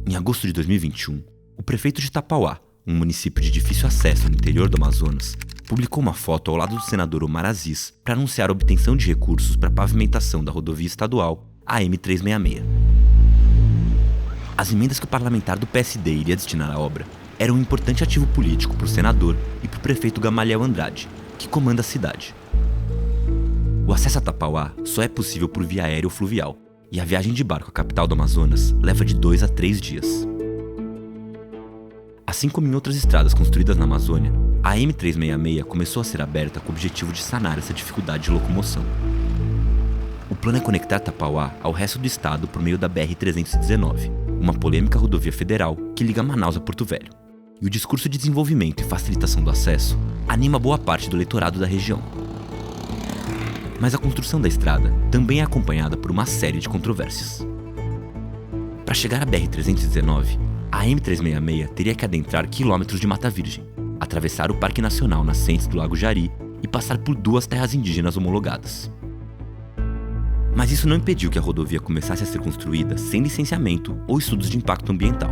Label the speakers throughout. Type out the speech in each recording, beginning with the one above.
Speaker 1: Em agosto de 2021, o prefeito de Itapauá, um município de difícil acesso no interior do Amazonas, publicou uma foto ao lado do senador Omar Aziz para anunciar a obtenção de recursos para a pavimentação da rodovia estadual AM-366. As emendas que o parlamentar do PSD iria destinar à obra eram um importante ativo político para o senador e para o prefeito Gamaliel Andrade, que comanda a cidade. O acesso a Itapauá só é possível por via aérea ou fluvial, e a viagem de barco à capital do Amazonas leva de 2 a 3 dias. Assim como em outras estradas construídas na Amazônia, a AM-366 começou a ser aberta com o objetivo de sanar essa dificuldade de locomoção. O plano é conectar Itapauá ao resto do estado por meio da BR-319, uma polêmica rodovia federal que liga Manaus a Porto Velho. E o discurso de desenvolvimento e facilitação do acesso anima boa parte do eleitorado da região. Mas a construção da estrada também é acompanhada por uma série de controvérsias. Para chegar à BR-319, a AM-366 teria que adentrar quilômetros de Mata Virgem, atravessar o Parque Nacional Nascentes do Lago Jari e passar por 2 terras indígenas homologadas. Mas isso não impediu que a rodovia começasse a ser construída sem licenciamento ou estudos de impacto ambiental.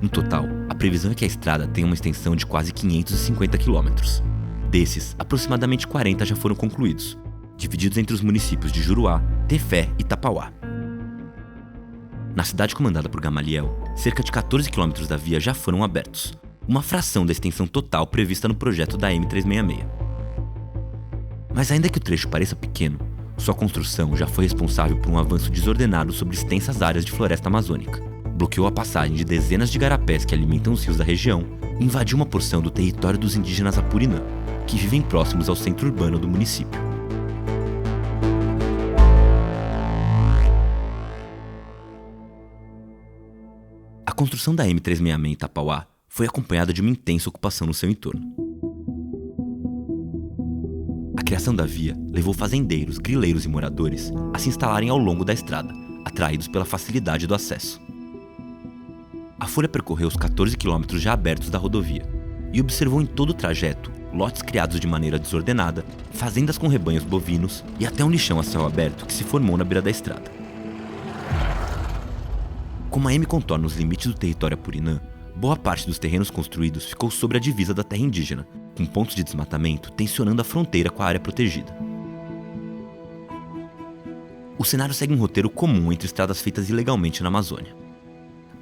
Speaker 1: No total, a previsão é que a estrada tenha uma extensão de quase 550 quilômetros. Desses, aproximadamente 40 já foram concluídos, divididos entre os municípios de Juruá, Tefé e Itapauá. Na cidade comandada por Gamaliel, cerca de 14 quilômetros da via já foram abertos, uma fração da extensão total prevista no projeto da AM-366. Mas ainda que o trecho pareça pequeno, sua construção já foi responsável por um avanço desordenado sobre extensas áreas de floresta amazônica, bloqueou a passagem de dezenas de igarapés que alimentam os rios da região e invadiu uma porção do território dos indígenas Apurinã, que vivem próximos ao centro urbano do município. A construção da AM-366 em Itapauá foi acompanhada de uma intensa ocupação no seu entorno. A criação da via levou fazendeiros, grileiros e moradores a se instalarem ao longo da estrada, atraídos pela facilidade do acesso. A Folha percorreu os 14 quilômetros já abertos da rodovia e observou em todo o trajeto lotes criados de maneira desordenada, fazendas com rebanhos bovinos e até um lixão a céu aberto que se formou na beira da estrada. Como a AM contorna os limites do território Apurinã, boa parte dos terrenos construídos ficou sobre a divisa da terra indígena, com pontos de desmatamento tensionando a fronteira com a área protegida. O cenário segue um roteiro comum entre estradas feitas ilegalmente na Amazônia.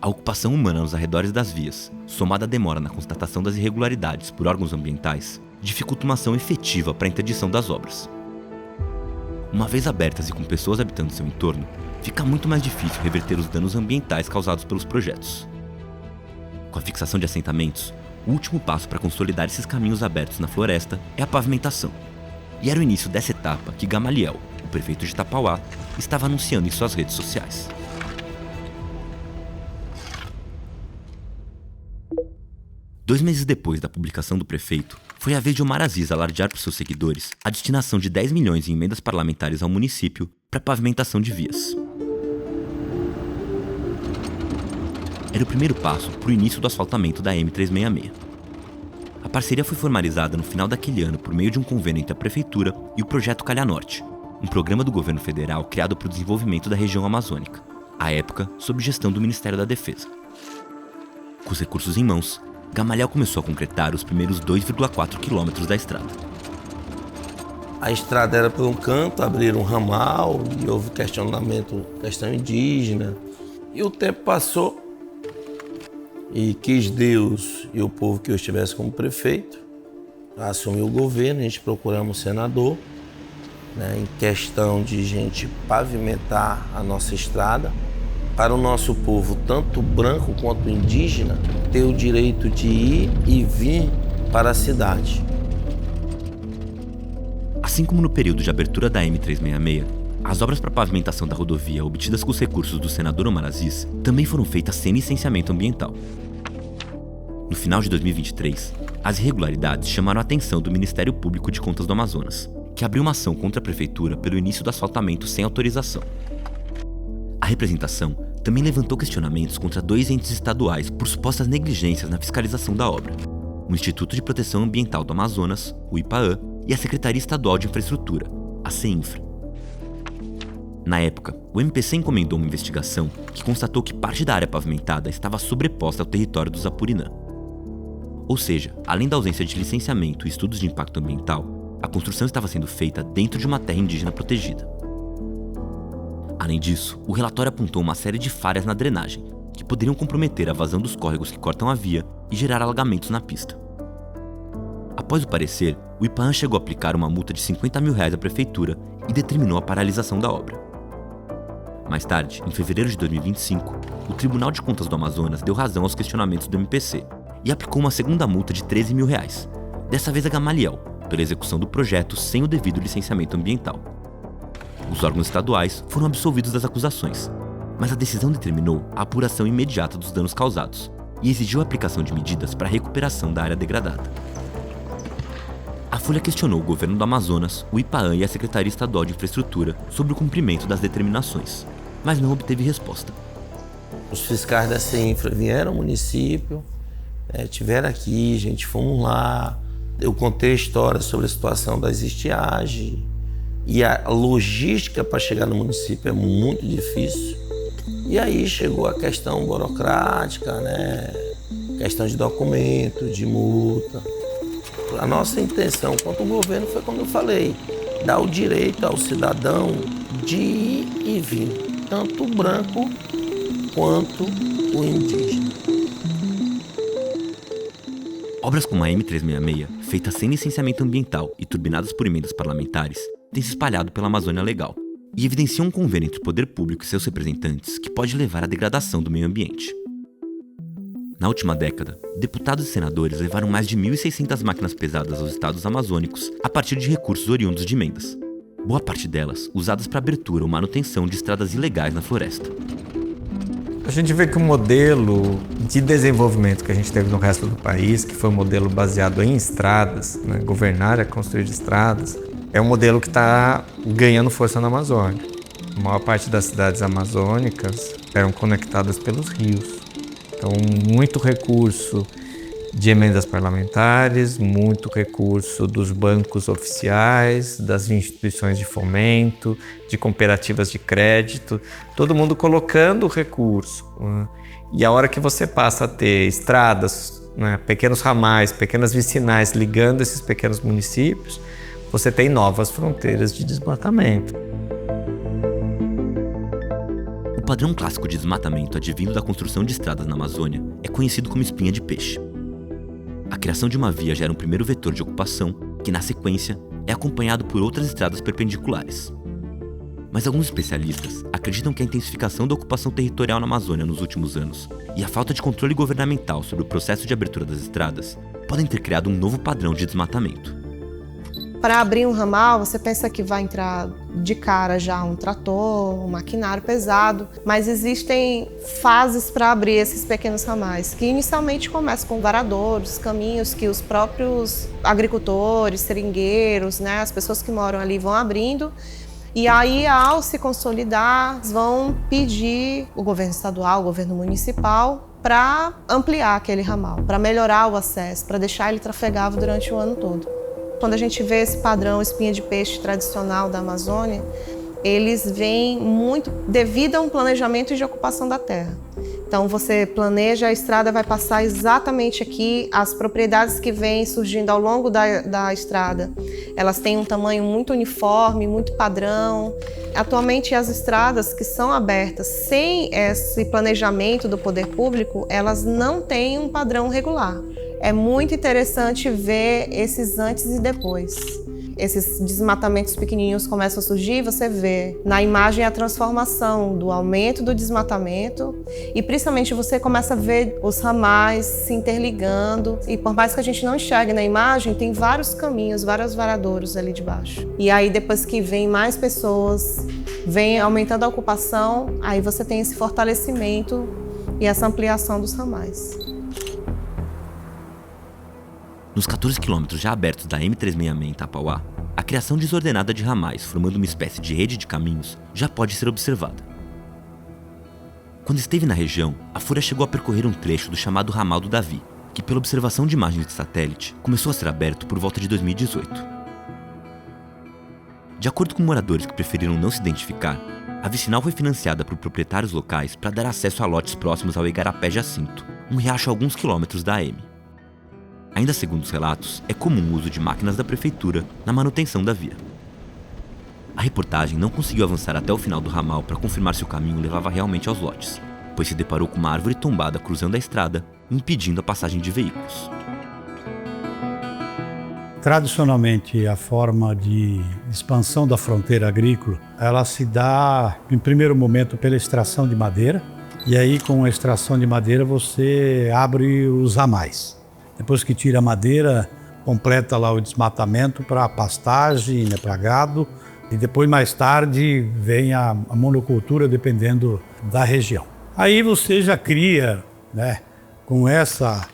Speaker 1: A ocupação humana nos arredores das vias, somada à demora na constatação das irregularidades por órgãos ambientais, dificulta uma ação efetiva para a interdição das obras. Uma vez abertas e com pessoas habitando seu entorno, fica muito mais difícil reverter os danos ambientais causados pelos projetos. Com a fixação de assentamentos, o último passo para consolidar esses caminhos abertos na floresta é a pavimentação. E era o início dessa etapa que Gamaliel, o prefeito de Itapauá, estava anunciando em suas redes sociais. 2 meses depois da publicação do prefeito, foi a vez de Omar Aziz alardear para seus seguidores a destinação de 10 milhões em emendas parlamentares ao município para pavimentação de vias. Era o primeiro passo para o início do asfaltamento da AM-366. A parceria foi formalizada no final daquele ano por meio de um convênio entre a prefeitura e o Projeto Calha Norte, um programa do governo federal criado para o desenvolvimento da região amazônica, à época sob gestão do Ministério da Defesa. Com os recursos em mãos, Gamaliel começou a concretar os primeiros 2,4 quilômetros da estrada.
Speaker 2: A estrada era por um canto, abriram um ramal e houve questionamento, questão indígena. E o tempo passou e quis Deus e o povo que eu estivesse como prefeito assumir o governo. A gente procuramos o senador, em questão de gente pavimentar a nossa estrada, para o nosso povo, tanto branco quanto indígena, ter o direito de ir e vir para a cidade.
Speaker 1: Assim como no período de abertura da AM-366, as obras para pavimentação da rodovia obtidas com os recursos do senador Omar Aziz também foram feitas sem licenciamento ambiental. No final de 2023, as irregularidades chamaram a atenção do Ministério Público de Contas do Amazonas, que abriu uma ação contra a prefeitura pelo início do asfaltamento sem autorização. A representação também levantou questionamentos contra 2 entes estaduais por supostas negligências na fiscalização da obra: o Instituto de Proteção Ambiental do Amazonas, o IPAAM, e a Secretaria Estadual de Infraestrutura, a CEINFRA. Na época, o MPC encomendou uma investigação que constatou que parte da área pavimentada estava sobreposta ao território dos Apurinã. Ou seja, além da ausência de licenciamento e estudos de impacto ambiental, a construção estava sendo feita dentro de uma terra indígena protegida. Além disso, o relatório apontou uma série de falhas na drenagem, que poderiam comprometer a vazão dos córregos que cortam a via e gerar alagamentos na pista. Após o parecer, o IPAAN chegou a aplicar uma multa de R$50 mil à prefeitura e determinou a paralisação da obra. Mais tarde, em fevereiro de 2025, o Tribunal de Contas do Amazonas deu razão aos questionamentos do MPC e aplicou uma segunda multa de R$13 mil, dessa vez a Gamaliel, pela execução do projeto sem o devido licenciamento ambiental. Os órgãos estaduais foram absolvidos das acusações, mas a decisão determinou a apuração imediata dos danos causados e exigiu a aplicação de medidas para a recuperação da área degradada. A Folha questionou o governo do Amazonas, o IPAAN e a Secretaria Estadual de Infraestrutura sobre o cumprimento das determinações, mas não obteve resposta.
Speaker 2: Os fiscais da CEINFRA vieram ao município, tiveram aqui, gente, fomos lá. Eu contei a história sobre a situação das estiagens e a logística para chegar no município é muito difícil. E aí chegou a questão burocrática, questão de documento, de multa. A nossa intenção quanto ao governo foi, como eu falei, dar o direito ao cidadão de ir e vir, tanto o branco quanto o indígena.
Speaker 1: Obras como a M366, feitas sem licenciamento ambiental e turbinadas por emendas parlamentares, têm se espalhado pela Amazônia Legal e evidenciam um convênio entre o poder público e seus representantes que pode levar à degradação do meio ambiente. Na última década, deputados e senadores levaram mais de 1.600 máquinas pesadas aos estados amazônicos a partir de recursos oriundos de emendas. Boa parte delas usadas para abertura ou manutenção de estradas ilegais na floresta.
Speaker 3: A gente vê que o modelo de desenvolvimento que a gente teve no resto do país, que foi um modelo baseado em estradas, governar é construir estradas, é um modelo que está ganhando força na Amazônia. A maior parte das cidades amazônicas eram conectadas pelos rios. Então, muito recurso de emendas parlamentares, muito recurso dos bancos oficiais, das instituições de fomento, de cooperativas de crédito, todo mundo colocando recurso. E a hora que você passa a ter estradas, pequenos ramais, pequenas vicinais ligando esses pequenos municípios, você tem novas fronteiras de desmatamento.
Speaker 1: O padrão clássico de desmatamento advindo da construção de estradas na Amazônia é conhecido como espinha de peixe. A criação de uma via gera um primeiro vetor de ocupação, que na sequência é acompanhado por outras estradas perpendiculares. Mas alguns especialistas acreditam que a intensificação da ocupação territorial na Amazônia nos últimos anos e a falta de controle governamental sobre o processo de abertura das estradas podem ter criado um novo padrão de desmatamento.
Speaker 4: Para abrir um ramal, você pensa que vai entrar de cara já um trator, um maquinário pesado, mas existem fases para abrir esses pequenos ramais, que inicialmente começam com varadouros, caminhos que os próprios agricultores, seringueiros, as pessoas que moram ali vão abrindo. E aí, ao se consolidar, vão pedir o governo estadual, o governo municipal, para ampliar aquele ramal, para melhorar o acesso, para deixar ele trafegável durante o ano todo. Quando a gente vê esse padrão espinha de peixe tradicional da Amazônia, eles vêm muito devido a um planejamento de ocupação da terra. Então você planeja, a estrada vai passar exatamente aqui, as propriedades que vêm surgindo ao longo da estrada, elas têm um tamanho muito uniforme, muito padrão. Atualmente as estradas que são abertas sem esse planejamento do poder público, elas não têm um padrão regular. É muito interessante ver esses antes e depois. Esses desmatamentos pequenininhos começam a surgir, você vê na imagem a transformação do aumento do desmatamento e principalmente você começa a ver os ramais se interligando e por mais que a gente não enxergue na imagem, tem vários caminhos, vários varadouros ali de baixo. E aí depois que vem mais pessoas, vem aumentando a ocupação, aí você tem esse fortalecimento e essa ampliação dos ramais.
Speaker 1: Nos 14 quilômetros já abertos da M366 em Tapauá, a criação desordenada de ramais, formando uma espécie de rede de caminhos, já pode ser observada. Quando esteve na região, a Folha chegou a percorrer um trecho do chamado Ramal do Davi, que pela observação de imagens de satélite, começou a ser aberto por volta de 2018. De acordo com moradores que preferiram não se identificar, a vicinal foi financiada por proprietários locais para dar acesso a lotes próximos ao Igarapé Jacinto, um riacho a alguns quilômetros da AM. Ainda segundo os relatos, é comum o uso de máquinas da prefeitura na manutenção da via. A reportagem não conseguiu avançar até o final do ramal para confirmar se o caminho levava realmente aos lotes, pois se deparou com uma árvore tombada cruzando a estrada, impedindo a passagem de veículos.
Speaker 5: Tradicionalmente, a forma de expansão da fronteira agrícola, ela se dá, em primeiro momento, pela extração de madeira. E aí, com a extração de madeira, você abre os ramais. Depois que tira a madeira, completa lá o desmatamento para pastagem, né, para gado. E depois, mais tarde, vem a monocultura, dependendo da região. Aí você já cria, né, com essa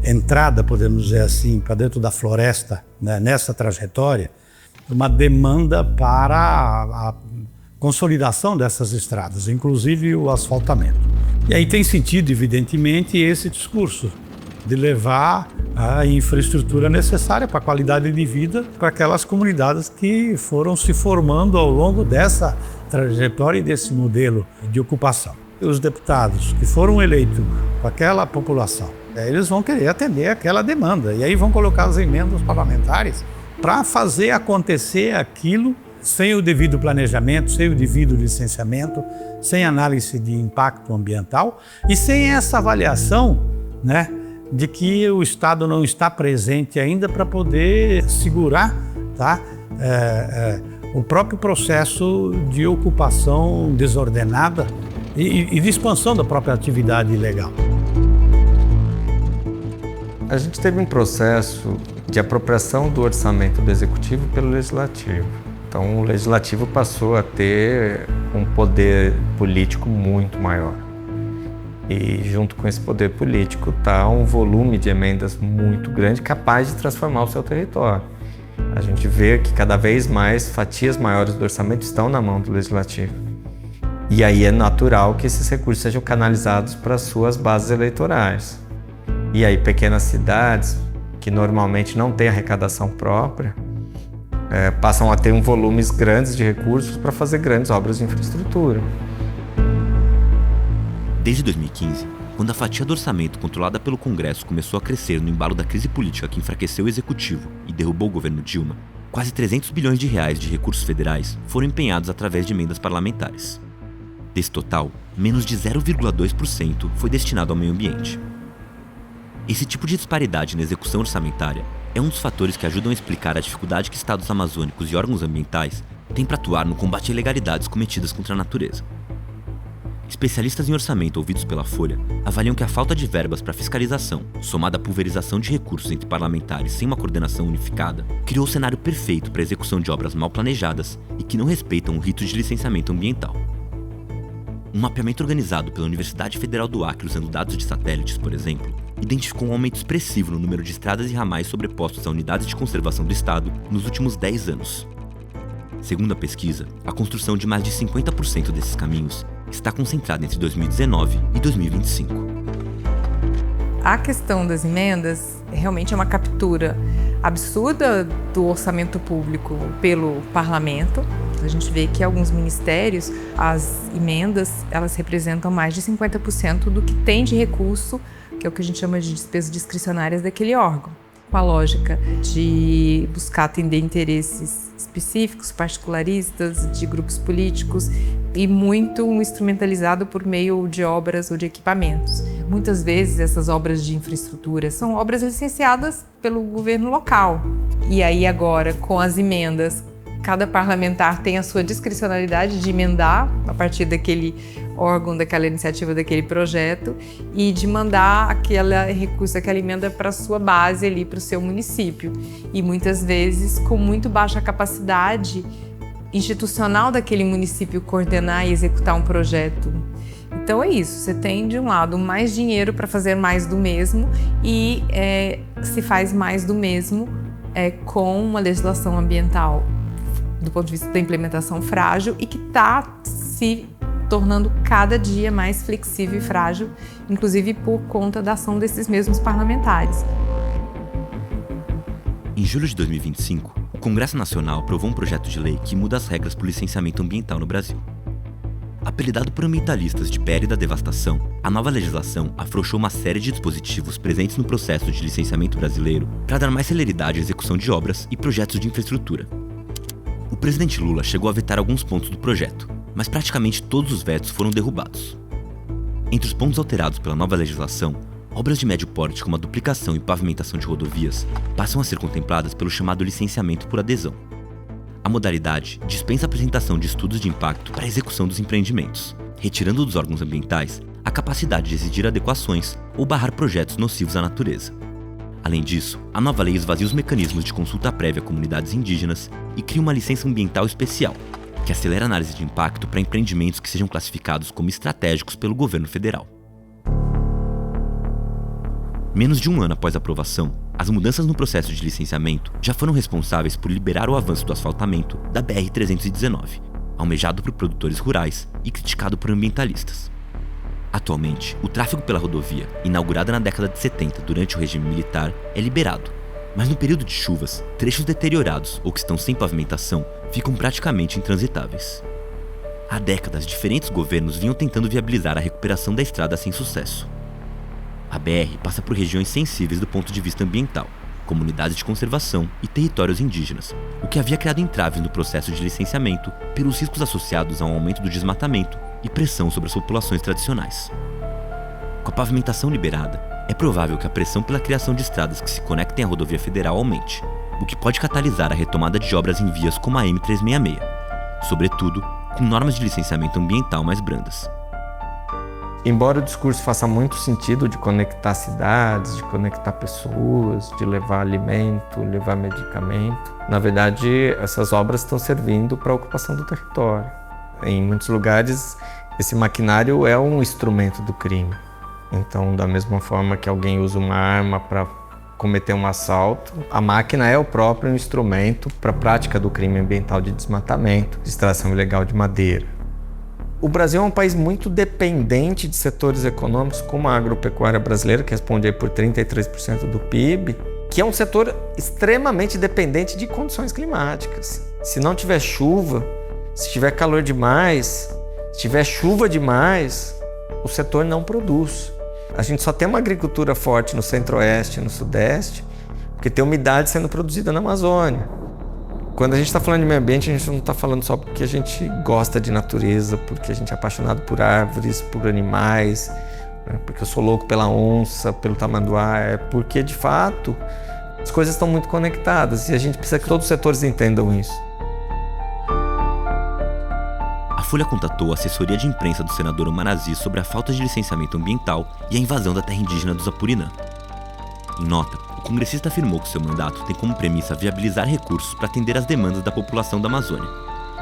Speaker 5: entrada, podemos dizer assim, para dentro da floresta, né, nessa trajetória, uma demanda para a consolidação dessas estradas, inclusive o asfaltamento. E aí tem sentido, evidentemente, esse discurso de levar a infraestrutura necessária para a qualidade de vida para aquelas comunidades que foram se formando ao longo dessa trajetória e desse modelo de ocupação. E os deputados que foram eleitos com aquela população, eles vão querer atender aquela demanda e aí vão colocar as emendas parlamentares para fazer acontecer aquilo sem o devido planejamento, sem o devido licenciamento, sem análise de impacto ambiental e sem essa avaliação, né, de que o Estado não está presente ainda para poder segurar, tá, o próprio processo de ocupação desordenada e de expansão da própria atividade ilegal.
Speaker 3: A gente teve um processo de apropriação do orçamento do Executivo pelo Legislativo. Então, o Legislativo passou a ter um poder político muito maior. E junto com esse poder político está um volume de emendas muito grande, capaz de transformar o seu território. A gente vê que cada vez mais fatias maiores do orçamento estão na mão do Legislativo. E aí é natural que esses recursos sejam canalizados para as suas bases eleitorais. E aí pequenas cidades, que normalmente não têm arrecadação própria, passam a ter volumes grandes de recursos para fazer grandes obras de infraestrutura.
Speaker 1: Desde 2015, quando a fatia do orçamento controlada pelo Congresso começou a crescer no embalo da crise política que enfraqueceu o Executivo e derrubou o governo Dilma, quase 300 bilhões de reais de recursos federais foram empenhados através de emendas parlamentares. Desse total, menos de 0,2% foi destinado ao meio ambiente. Esse tipo de disparidade na execução orçamentária é um dos fatores que ajudam a explicar a dificuldade que estados amazônicos e órgãos ambientais têm para atuar no combate a ilegalidades cometidas contra a natureza. Especialistas em orçamento ouvidos pela Folha avaliam que a falta de verbas para fiscalização, somada à pulverização de recursos entre parlamentares sem uma coordenação unificada, criou o cenário perfeito para a execução de obras mal planejadas e que não respeitam o rito de licenciamento ambiental. Um mapeamento organizado pela Universidade Federal do Acre usando dados de satélites, por exemplo, identificou um aumento expressivo no número de estradas e ramais sobrepostos a unidades de conservação do Estado nos últimos 10 anos. Segundo a pesquisa, a construção de mais de 50% desses caminhos está concentrada entre 2019 e 2025.
Speaker 6: A questão das emendas realmente é uma captura absurda do orçamento público pelo parlamento. A gente vê que alguns ministérios, as emendas, elas representam mais de 50% do que tem de recurso, que é o que a gente chama de despesas discricionárias daquele órgão, com a lógica de buscar atender interesses específicos, particularistas, de grupos políticos e muito instrumentalizado por meio de obras ou de equipamentos. Muitas vezes essas obras de infraestrutura são obras licenciadas pelo governo local. E aí agora, com as emendas, cada parlamentar tem a sua discricionalidade de emendar a partir daquele órgão, daquela iniciativa, daquele projeto e de mandar aquele recurso, aquela emenda para a sua base ali, para o seu município. E muitas vezes com muito baixa capacidade institucional daquele município coordenar e executar um projeto. Então é isso, você tem de um lado mais dinheiro para fazer mais do mesmo e se faz mais do mesmo com uma legislação ambiental do ponto de vista da implementação frágil e que está se tornando cada dia mais flexível e frágil, inclusive por conta da ação desses mesmos parlamentares.
Speaker 1: Em julho de 2025, o Congresso Nacional aprovou um projeto de lei que muda as regras para o licenciamento ambiental no Brasil. Apelidado por ambientalistas de PL da devastação, a nova legislação afrouxou uma série de dispositivos presentes no processo de licenciamento brasileiro para dar mais celeridade à execução de obras e projetos de infraestrutura. O presidente Lula chegou a vetar alguns pontos do projeto, mas praticamente todos os vetos foram derrubados. Entre os pontos alterados pela nova legislação, obras de médio porte como a duplicação e pavimentação de rodovias passam a ser contempladas pelo chamado licenciamento por adesão. A modalidade dispensa a apresentação de estudos de impacto para a execução dos empreendimentos, retirando dos órgãos ambientais a capacidade de exigir adequações ou barrar projetos nocivos à natureza. Além disso, a nova lei esvazia os mecanismos de consulta prévia a comunidades indígenas e cria uma licença ambiental especial, que acelera a análise de impacto para empreendimentos que sejam classificados como estratégicos pelo governo federal. Menos de um ano após a aprovação, as mudanças no processo de licenciamento já foram responsáveis por liberar o avanço do asfaltamento da BR-319, almejado por produtores rurais e criticado por ambientalistas. Atualmente, o tráfego pela rodovia, inaugurada na década de 70 durante o regime militar, é liberado, mas no período de chuvas, trechos deteriorados ou que estão sem pavimentação ficam praticamente intransitáveis. Há décadas, diferentes governos vinham tentando viabilizar a recuperação da estrada sem sucesso. A BR passa por regiões sensíveis do ponto de vista ambiental, comunidades de conservação e territórios indígenas, o que havia criado entraves no processo de licenciamento pelos riscos associados ao aumento do desmatamento e pressão sobre as populações tradicionais. Com a pavimentação liberada, é provável que a pressão pela criação de estradas que se conectem à rodovia federal aumente, o que pode catalisar a retomada de obras em vias como a M366, sobretudo com normas de licenciamento ambiental mais brandas.
Speaker 3: Embora o discurso faça muito sentido de conectar cidades, de conectar pessoas, de levar alimento, levar medicamento, na verdade essas obras estão servindo para a ocupação do território. Em muitos lugares, esse maquinário é um instrumento do crime. Então, da mesma forma que alguém usa uma arma para cometer um assalto, a máquina é o próprio instrumento para a prática do crime ambiental de desmatamento, de extração ilegal de madeira. O Brasil é um país muito dependente de setores econômicos como a agropecuária brasileira, que responde aí por 33% do PIB, que é um setor extremamente dependente de condições climáticas. Se não tiver chuva, se tiver calor demais, se tiver chuva demais, o setor não produz. A gente só tem uma agricultura forte no centro-oeste e no sudeste, porque tem umidade sendo produzida na Amazônia. Quando a gente está falando de meio ambiente, a gente não está falando só porque a gente gosta de natureza, porque a gente é apaixonado por árvores, por animais, né? Porque eu sou louco pela onça, pelo tamanduá, é porque, de fato, as coisas estão muito conectadas e a gente precisa que todos os setores entendam isso.
Speaker 1: A Folha contatou a assessoria de imprensa do senador Omar Aziz sobre a falta de licenciamento ambiental e a invasão da terra indígena dos Apurinã. Em nota, o congressista afirmou que seu mandato tem como premissa viabilizar recursos para atender às demandas da população da Amazônia,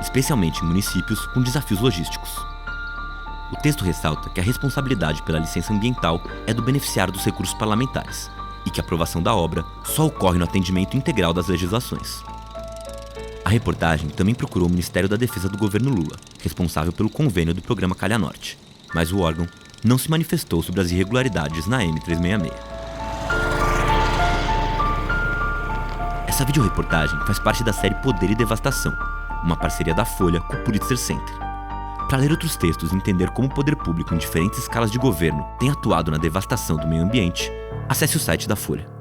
Speaker 1: especialmente em municípios com desafios logísticos. O texto ressalta que a responsabilidade pela licença ambiental é do beneficiário dos recursos parlamentares e que a aprovação da obra só ocorre no atendimento integral das legislações. A reportagem também procurou o Ministério da Defesa do governo Lula, responsável pelo convênio do programa Calha Norte, mas o órgão não se manifestou sobre as irregularidades na M366. Essa videoreportagem faz parte da série Poder e Devastação, uma parceria da Folha com o Pulitzer Center. Para ler outros textos e entender como o poder público em diferentes escalas de governo tem atuado na devastação do meio ambiente, acesse o site da Folha.